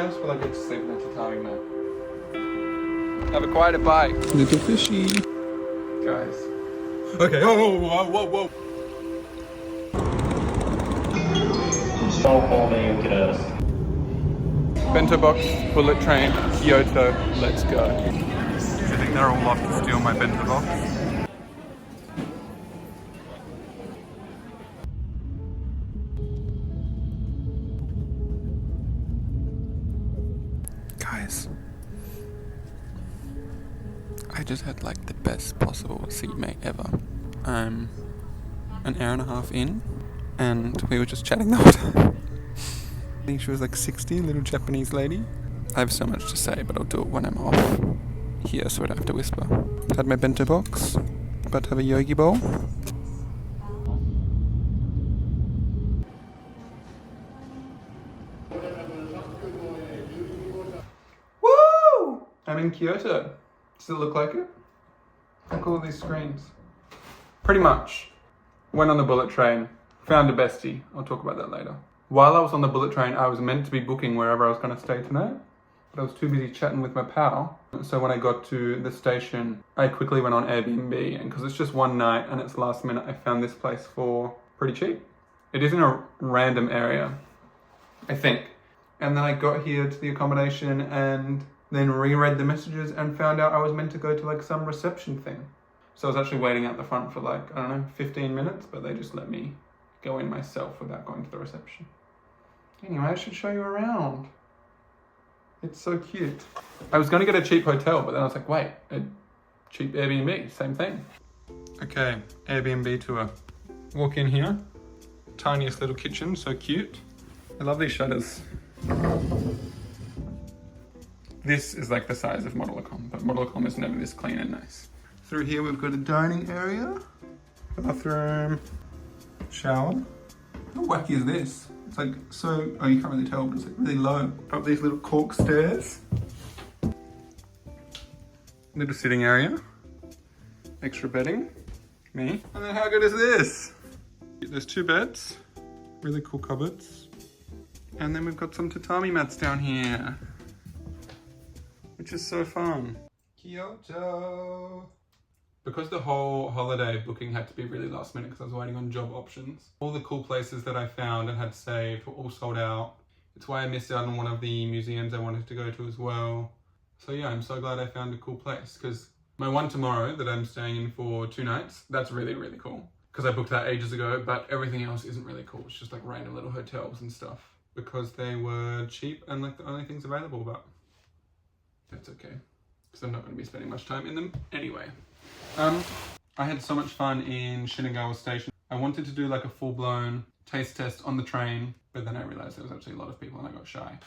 I just feel like I get to sleep in the tatami mat. Have a quieter bite. Little fishy. Guys. Okay, whoa, whoa, whoa. Bento box, bullet train, Kyoto, let's go. Do you think they're all off to steal my bento box? Guys, I just had like the best possible seatmate ever. I'm an hour and a half in, and we were just chatting the whole time. I think she was like 60, little Japanese lady. I have so much to say, but I'll do it when I'm off here so I don't have to whisper. Had my bento box, about to have a yogi bowl. Woo! I'm in Kyoto. Does it look like it? How cool are these screens? Pretty much. Went on the bullet train, found a bestie. I'll talk about that later. While I was on the bullet train, I was meant to be booking wherever I was going to stay tonight, but I was too busy chatting with my pal. So when I got to the station, I quickly went on Airbnb, and because it's just one night and it's last minute, I found this place for pretty cheap. It is in a random area, I think. And then I got here to the accommodation and then reread the messages and found out I was meant to go to like some reception thing. So I was actually waiting out the front for like, I don't know, 15 minutes, but they just let me go in myself without going to the reception. Anyway, I should show you around. It's so cute. I was going to get a cheap hotel, but then I was like, wait, a cheap Airbnb, same thing. Okay, Airbnb tour. Walk in here. Tiniest little kitchen, so cute. I love these shutters. This is like the size of Modelacom, but Modelacom is never this clean and nice. Through here we've got a dining area, bathroom, shower. How wacky is this? It's like so, oh you can't really tell, but it's like really low. Up these little cork stairs. Little sitting area. Extra bedding. Me. And then how good is this? There's 2 beds. Really cool cupboards. And then we've got some tatami mats down here. Which is so fun. Kyoto. Because the whole holiday booking had to be really last minute because I was waiting on job options. All the cool places that I found and had saved were all sold out. It's why I missed out on one of the museums I wanted to go to as well. So yeah, I'm so glad I found a cool place because my one tomorrow that I'm staying in for 2 nights, that's really, really cool. Because I booked that ages ago, but everything else isn't really cool. It's just like random little hotels and stuff because they were cheap and like the only things available, but that's okay. Because I'm not going to be spending much time in them anyway. I had so much fun in Shinagawa Station. I wanted to do like a full-blown taste test on the train, but then I realized there was actually a lot of people and I got shy.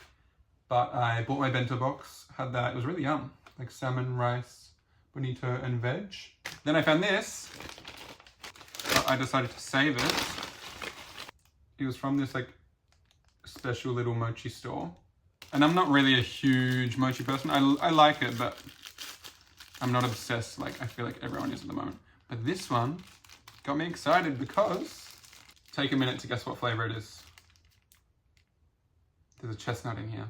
But I bought my bento box, had that, it was really yum. Like salmon, rice, bonito, and veg. Then I found this, but I decided to save it. It was from this like special little mochi store. And I'm not really a huge mochi person. I like it, but I'm not obsessed like I feel like everyone is at the moment. But this one got me excited because, take a minute to guess what flavor it is. There's a chestnut in here.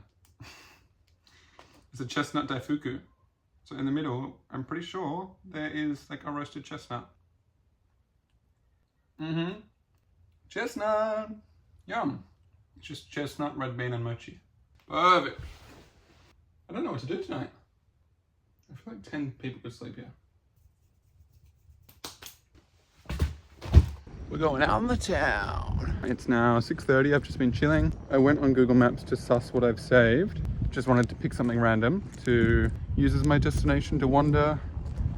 It's a chestnut daifuku. So in the middle, I'm pretty sure there is like a roasted chestnut. Chestnut! Yum. It's just chestnut, red bean, and mochi. Perfect. I don't know what to do tonight. I feel like 10 people could sleep here. We're going out in the town. It's now 6:30, I've just been chilling. I went on Google Maps to suss what I've saved. Just wanted to pick something random to use as my destination to wander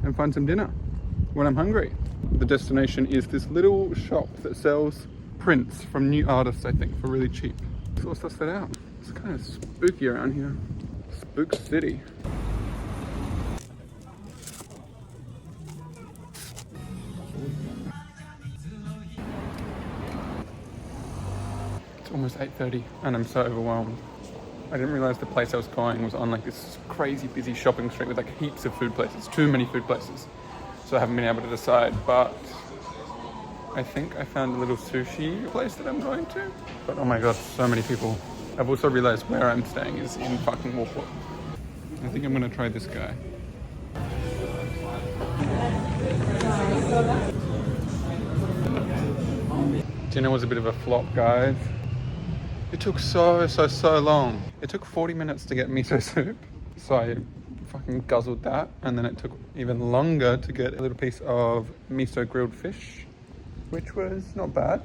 and find some dinner when I'm hungry. The destination is this little shop that sells prints from new artists, I think, for really cheap. So we'll suss that out. It's kind of spooky around here. Spook City. Almost 8:30 and I'm so overwhelmed. I didn't realize the place I was going was on like this crazy busy shopping street with like heaps of food places, too many food places. So I haven't been able to decide, but I think I found a little sushi place that I'm going to. But oh my god, so many people. I've also realized where I'm staying is in fucking Warport. I think I'm gonna try this guy. Dinner was a bit of a flop, guys. It took so long. It took 40 minutes to get miso soup. So I fucking guzzled that. And then it took even longer to get a little piece of miso grilled fish, which was not bad.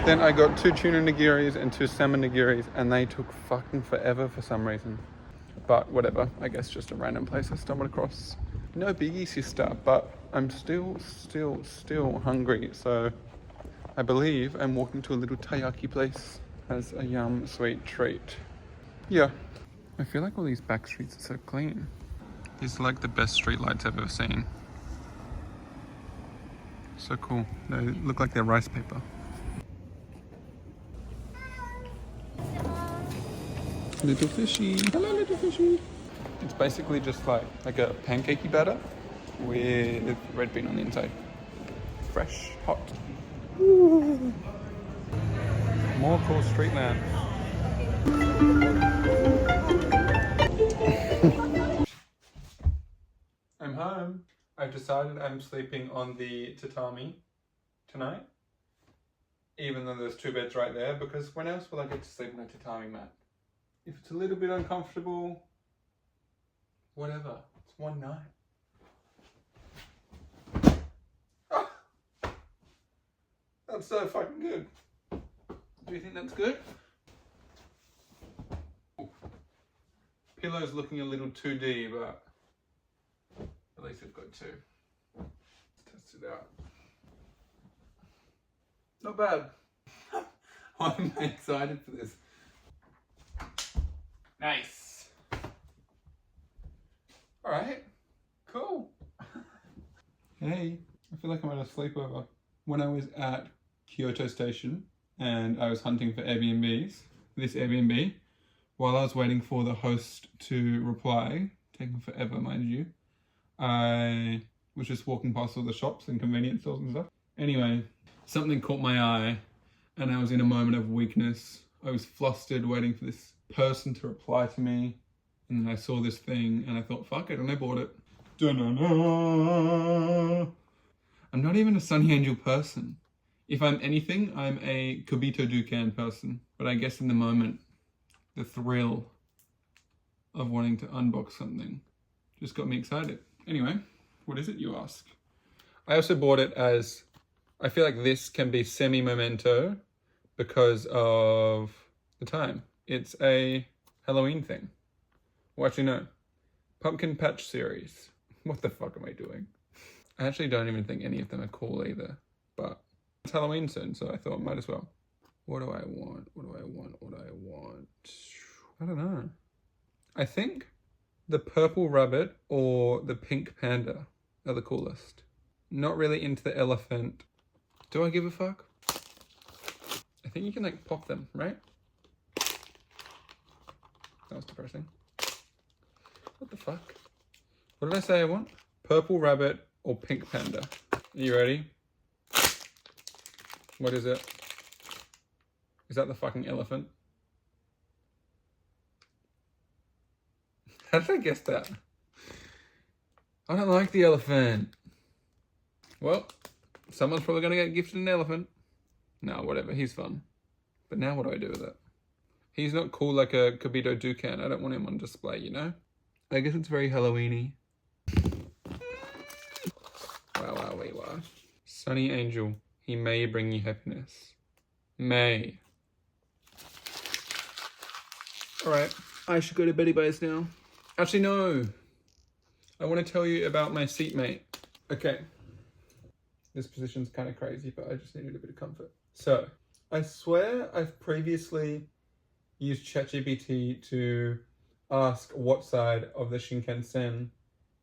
Then I got 2 tuna nigiris and 2 salmon nigiris, and they took fucking forever for some reason. But whatever, I guess just a random place I stumbled across. No biggie, sister, but I'm still hungry. So I believe I'm walking to a little taiyaki place as a yum sweet treat. Yeah, I feel like all these back streets are so clean. These are like the best street lights I've ever seen. So cool. They look like they're rice paper. Little fishy. Hello, little fishy. It's basically just like a pancakey batter with red bean on the inside. Fresh, hot. Ooh. More cool street lamps. I'm home. I've decided I'm sleeping on the tatami tonight, even though there's 2 beds right there, because when else will I get to sleep on a tatami mat? If it's a little bit uncomfortable, whatever, it's one night. Oh, that's so fucking good. Do you think that's good? Pillow's looking a little 2D, but at least we've got 2. Let's test it out. Not bad. Why am I excited for this? Nice. Alright, cool. Hey, I feel like I'm at a sleepover. When I was at Kyoto station and I was hunting for Airbnbs, this Airbnb, while I was waiting for the host to reply, taking forever mind you, I was just walking past all the shops and convenience stores and stuff. Anyway, something caught my eye and I was in a moment of weakness. I was flustered waiting for this person to reply to me, and then I saw this thing and I thought, fuck it, and I bought it. Da-na-na. I'm not even a Sonny Angel person. If I'm anything, I'm a Kobito Dukan person. But I guess in the moment, the thrill of wanting to unbox something just got me excited. Anyway, what is it, you ask? I also bought it as, I feel like this can be semi-memento because of the time. It's a Halloween thing. Well, actually, no. Pumpkin Patch series. What the fuck am I doing? I actually don't even think any of them are cool either. But it's Halloween soon, so I thought might as well. What do I want? What do I want? What do I want? I don't know. I think the purple rabbit or the pink panda are the coolest. Not really into the elephant. Do I give a fuck? I think you can like pop them, right? That was depressing. What the fuck? What did I say I want? Purple rabbit or pink panda? Are you ready? What is it? Is that the fucking elephant? How did I guess that? I don't like the elephant. Well, someone's probably gonna get gifted an elephant. No, whatever, he's fun. But now what do I do with it? He's not cool like a Kobito Dukan. I don't want him on display, you know? I guess it's very Halloween-y. Wow, wow, wee, wow. Sonny Angel, he may bring you happiness. May. Alright, I should go to Betty Base now. Actually, no. I want to tell you about my seatmate. Okay. This position's kind of crazy, but I just needed a bit of comfort. So, I swear I've previously used ChatGPT to ask what side of the Shinkansen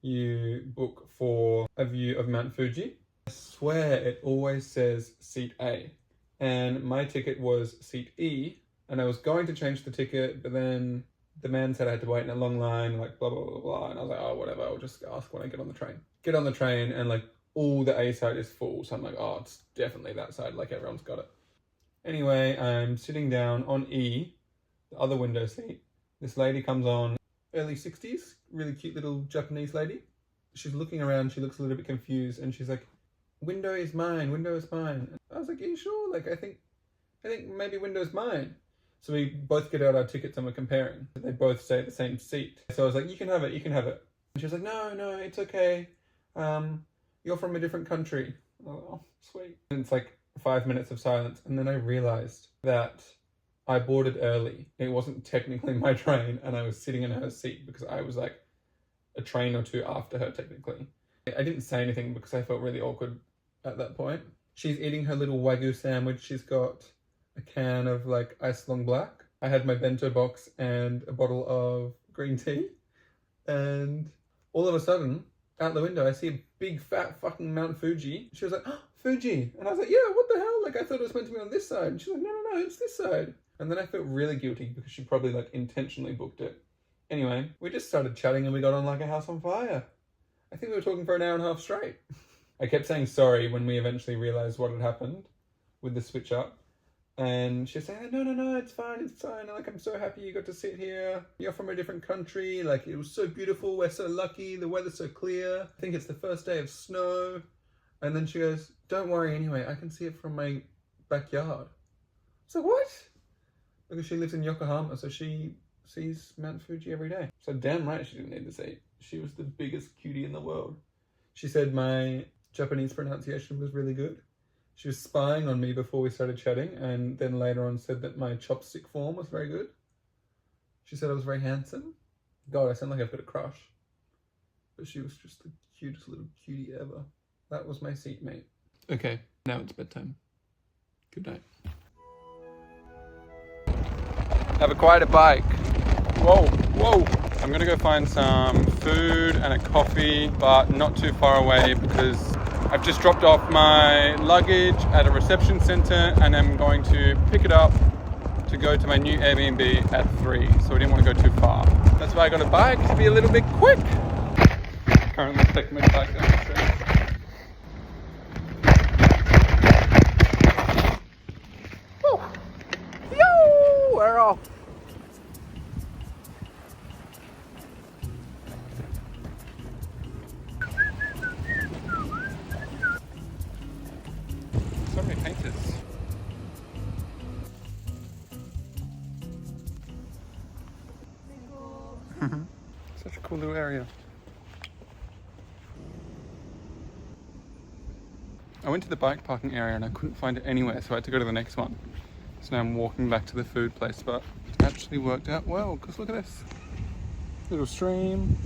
you book for a view of Mount Fuji. I swear it always says seat A, and my ticket was seat E, and I was going to change the ticket, but then the man said I had to wait in a long line, like blah, blah, blah, blah, and I was like, oh, whatever, I'll just ask when I get on the train. Get on the train, and like all the A side is full, so I'm like, oh, it's definitely that side, like everyone's got it. Anyway, I'm sitting down on E, the other window seat, this lady comes on, early 60s, really cute little Japanese lady. She's looking around, she looks a little bit confused, and she's like, window is mine, window is mine. And I was like, are you sure? Like, I think maybe window's mine. So we both get out our tickets and we're comparing. They both stay at the same seat. So I was like, you can have it, you can have it. And she was like, no, it's okay. You're from a different country. Oh, sweet. And it's like 5 minutes of silence. And then I realized that I boarded early. It wasn't technically my train, and I was sitting in her seat because I was like a train or two after her technically. I didn't say anything because I felt really awkward at that point. She's eating her little Wagyu sandwich. She's got a can of like ice long black. I had my bento box and a bottle of green tea. And all of a sudden, out the window, I see a big fat fucking Mount Fuji. She was like, oh, Fuji. And I was like, yeah, what the hell? Like, I thought it was meant to be on this side. And she's like, no, it's this side. And then I felt really guilty because she probably like intentionally booked it. Anyway, we just started chatting and we got on like a house on fire. I think we were talking for an hour and a half straight. I kept saying sorry when we eventually realized what had happened with the switch up. And she was saying, no, it's fine. Like, I'm so happy you got to sit here. You're from a different country. Like, it was so beautiful. We're so lucky. The weather's so clear. I think it's the first day of snow. And then she goes, don't worry anyway. I can see it from my backyard. So what? Because she lives in Yokohama, so she sees Mount Fuji every day. So damn right she didn't need the seat. She was the biggest cutie in the world. She said my Japanese pronunciation was really good. She was spying on me before we started chatting, and then later on said that my chopstick form was very good. She said I was very handsome. God, I sound like I've got a crush. But she was just the cutest little cutie ever. That was my seatmate. Okay, now it's bedtime. Good night. Have a quieter bike. Whoa. I'm gonna go find some food and a coffee, but not too far away because I've just dropped off my luggage at a reception center and I'm going to pick it up to go to my new Airbnb at 3. So we didn't want to go too far. That's why I got a bike to be a little bit quick. Currently taking my bike down the stairs. Woo! Yo! We're off. So many painters. Such a cool little area. I went to the bike parking area and I couldn't find it anywhere, so I had to go to the next one. So now I'm walking back to the food place, but it actually worked out well, because look at this. Little stream.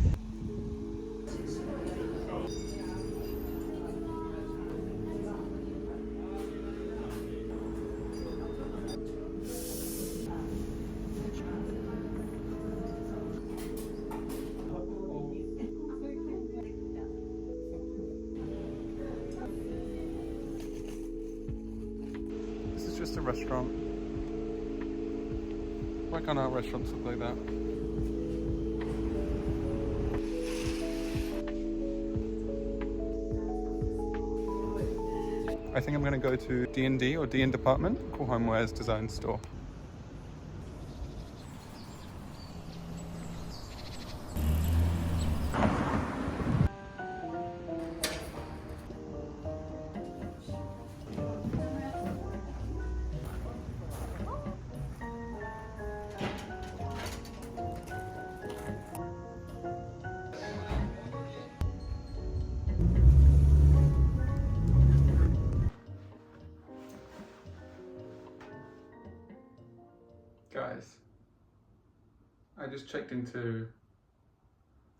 This is just a restaurant. Why can't our restaurants look like that? I think I'm going to go to D&D or D&D Department, Cool Homeware's design store. Guys, I just checked into,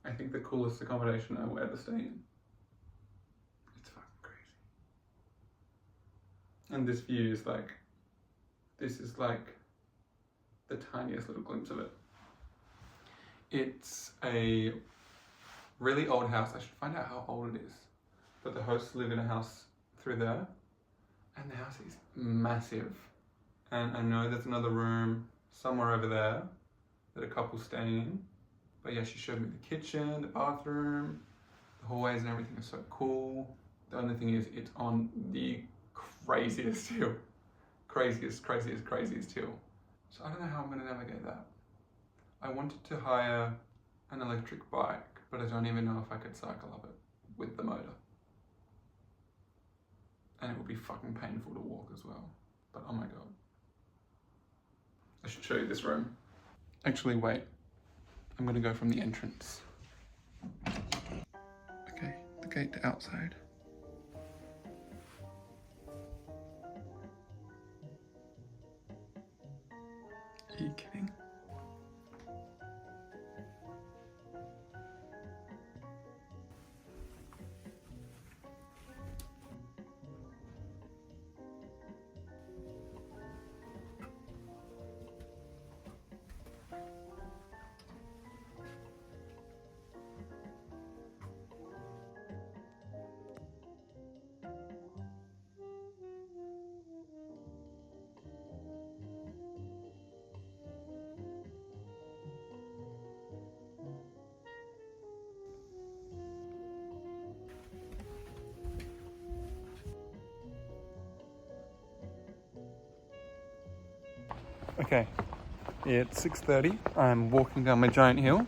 I think, the coolest accommodation I will ever stay in. It's fucking crazy. And this view is like, this is like the tiniest little glimpse of it. It's a really old house. I should find out how old it is. But the hosts live in a house through there. And the house is massive. And I know there's another room somewhere over there that a couple's staying in. But yeah, she showed me the kitchen, the bathroom, the hallways and everything is so cool. The only thing is it's on the craziest hill. Craziest hill. So I don't know how I'm going to navigate that. I wanted to hire an electric bike, but I don't even know if I could cycle up it with the motor. And it would be fucking painful to walk as well. But oh my god. I should show you this room. Actually, wait. I'm gonna go from the entrance. Okay, the gate to outside. Are you kidding? Okay, it's 6:30. I'm walking down my giant hill.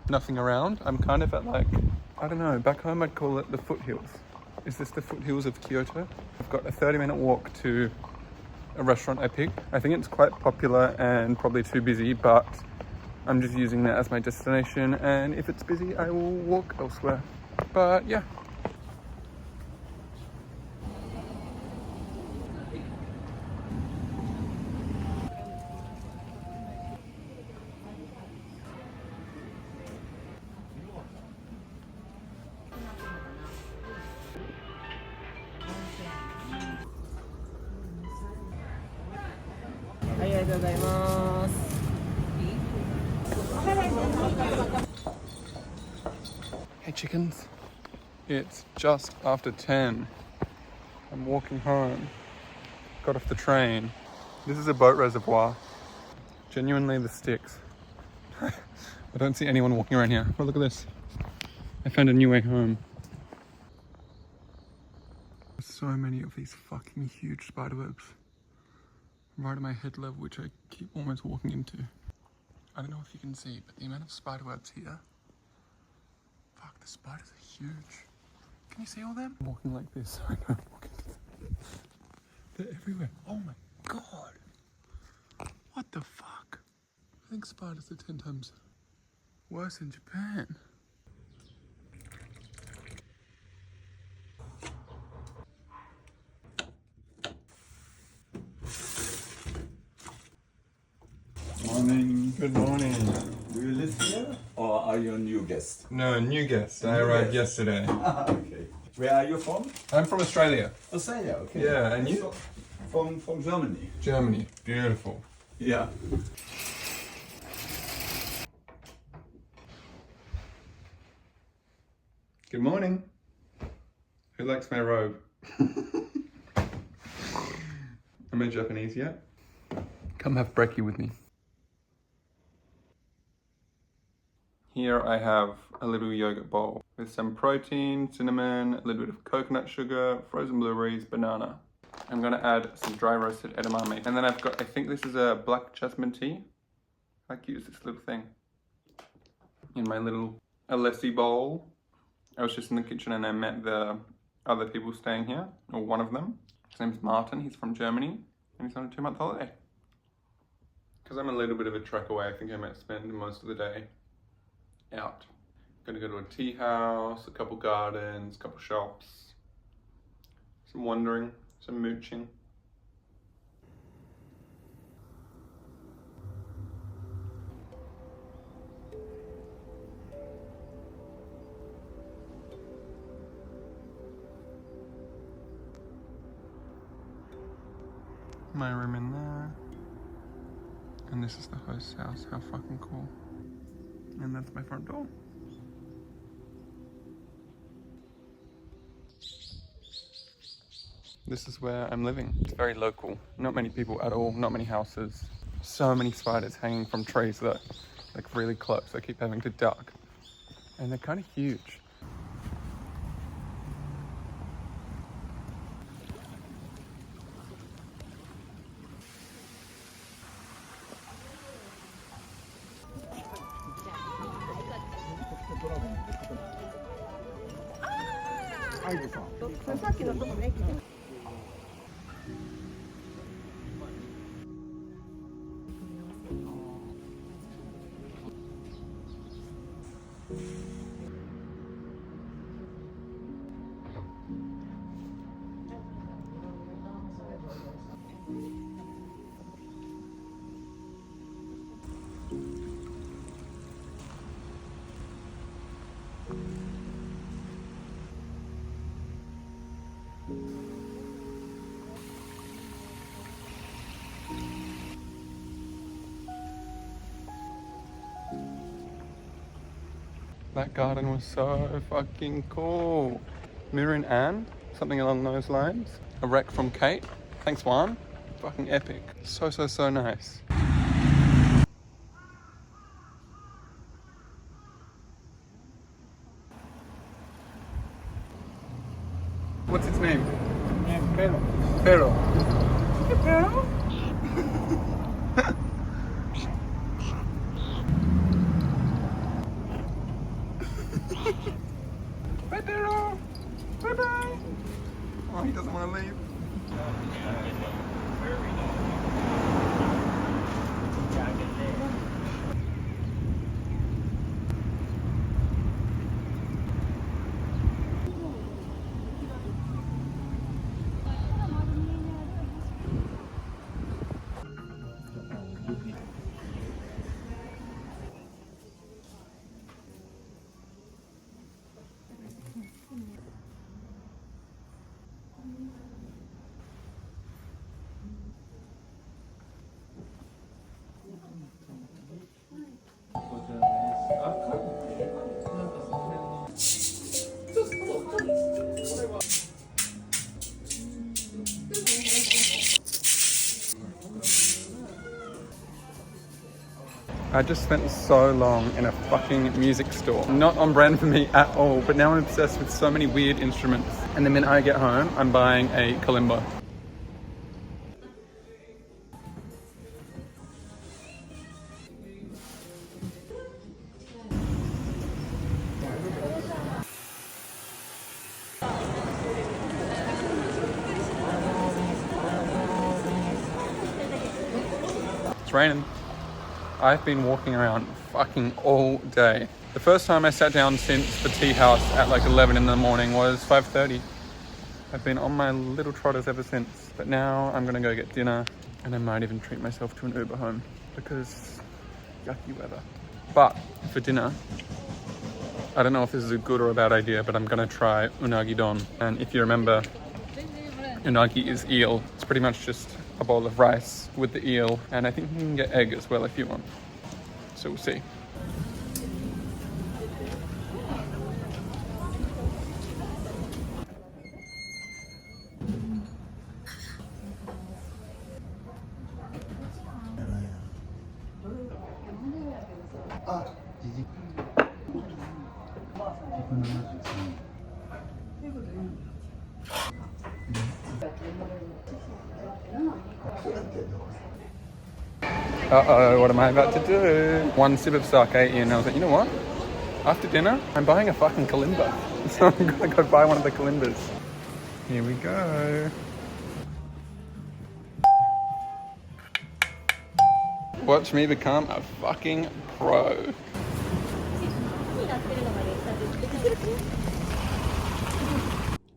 Nothing around. I'm kind of at like, I don't know, back home I'd call it the foothills. Is this the foothills of Kyoto? I've got a 30-minute walk to a restaurant I picked. I think it's quite popular and probably too busy, but I'm just using that as my destination, and if it's busy I will walk elsewhere. But yeah. Hey chickens, it's just after 10. I'm walking home, got off the train. This is a boat reservoir. Genuinely the sticks. I don't see anyone walking around here. Oh, look at this. I found a new way home. So many of these fucking huge spiderwebs right at my head level, which I keep almost walking into. I don't know if you can see, but the amount of spiderwebs here. Fuck, the spiders are huge. Can you see all them? I'm walking like this. I don't walk into them. They're everywhere. Oh my god. What the fuck? I think spiders are 10 times worse in Japan. Morning. Good morning. Do you live here or are you a new guest? No, new guest. I arrived yesterday. Okay. Where are you from? I'm from Australia. Australia, okay. Yeah, and you? From Germany. Germany. Beautiful. Yeah. Good morning. Who likes my robe? Am I Japanese yet? Come have brekkie with me. Here I have a little yogurt bowl with some protein, cinnamon, a little bit of coconut sugar, frozen blueberries, banana. I'm gonna add some dry roasted edamame. And then I've got, I think this is a black jasmine tea. I like to use this little thing in my little Alessi bowl. I was just in the kitchen and I met the other people staying here, or one of them. His name's Martin, he's from Germany, and he's on a 2-month holiday. Because I'm a little bit of a trek away, I think I might spend most of the day out. Gonna go to a tea house, a couple gardens, a couple shops, some wandering, some mooching. My room in there. And this is the host's house. How fucking cool. And that's my front door. This is where I'm living. It's very local. Not many people at all, not many houses. So many spiders hanging from trees that are like really close. I keep having to duck. And they're kind of huge. That garden was so fucking cool. Mirren and something along those lines. A wreck from Kate. Thanks, Juan. Fucking epic. So nice. What's its name? Pero. Pero. Pero? Bye, Pero. Bye-bye. Oh, he doesn't want to leave. I just spent so long in a fucking music store. Not on brand for me at all, but now I'm obsessed with so many weird instruments. And the minute I get home, I'm buying a kalimba. It's raining. I've been walking around fucking all day. The first time I sat down since the tea house at like 11 in the morning was 5:30. I've been on my little trotters ever since. But now I'm gonna go get dinner and I might even treat myself to an Uber home because yucky weather. But for dinner, I don't know if this is a good or a bad idea, but I'm gonna try unagi don. And if you remember, unagi is eel. It's pretty much just a bowl of rice with the eel, and I think you can get egg as well if you want. So we'll see. Uh-oh, what am I about to do? One sip of sake and I was like, you know what? After dinner, I'm buying a fucking kalimba. So I'm gonna go buy one of the kalimbas. Here we go. Watch me become a fucking pro.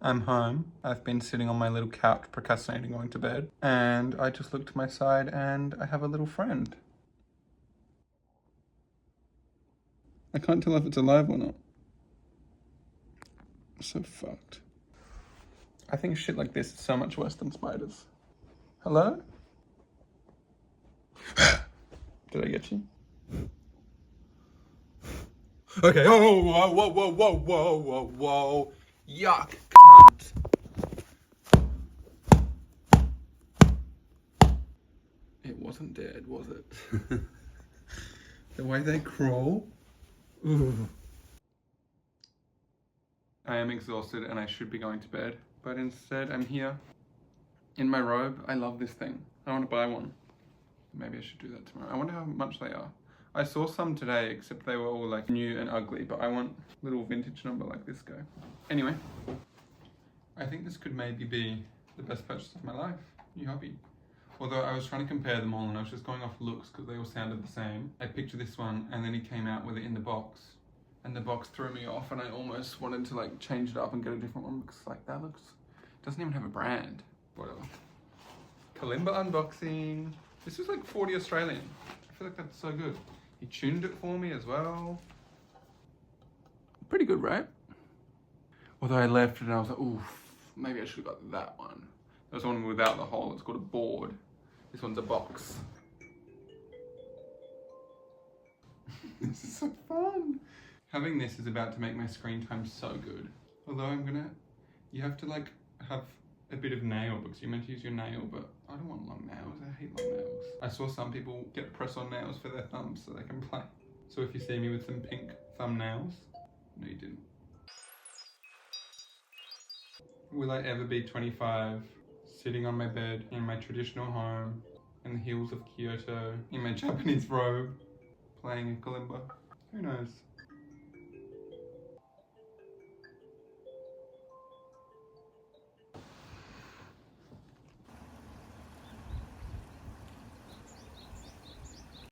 I'm home. I've been sitting on my little couch procrastinating going to bed. And I just look to my side and I have a little friend. I can't tell if it's alive or not. So fucked. I think shit like this is so much worse than spiders. Hello? Did I get you? Okay. Oh, whoa, whoa, whoa, whoa, whoa, whoa, whoa. Yuck, cunt. It wasn't dead, was it? The way they crawl. Ooh. I am exhausted and I should be going to bed, but instead I'm here in my robe. I love this thing. I want to buy one. Maybe I should do that tomorrow. I wonder how much they are. I saw some today, except they were all like new and ugly, but I want little vintage number like this guy. Anyway, I think this could maybe be the best purchase of my life. New hobby. Although I was trying to compare them all and I was just going off looks because they all sounded the same. I picked this one and then he came out with it in the box. And the box threw me off and I almost wanted to like change it up and get a different one because like that looks, doesn't even have a brand. Whatever. Kalimba unboxing. This was like 40 Australian. I feel like that's so good. He tuned it for me as well. Pretty good, right? Although I left it and I was like, oof, maybe I should have got that one. There's one without the hole, it's called a board. This one's a box. This is so fun. Having this is about to make my screen time so good. Although you have to like have a bit of nail because you're meant to use your nail, but I don't want long nails, I hate long nails. I saw some people get press-on nails for their thumbs so they can play. So if you see me with some pink thumbnails, no you didn't. Will I ever be 25, sitting on my bed in my traditional home, in the hills of Kyoto, in my Japanese robe, playing a kalimba? Who knows?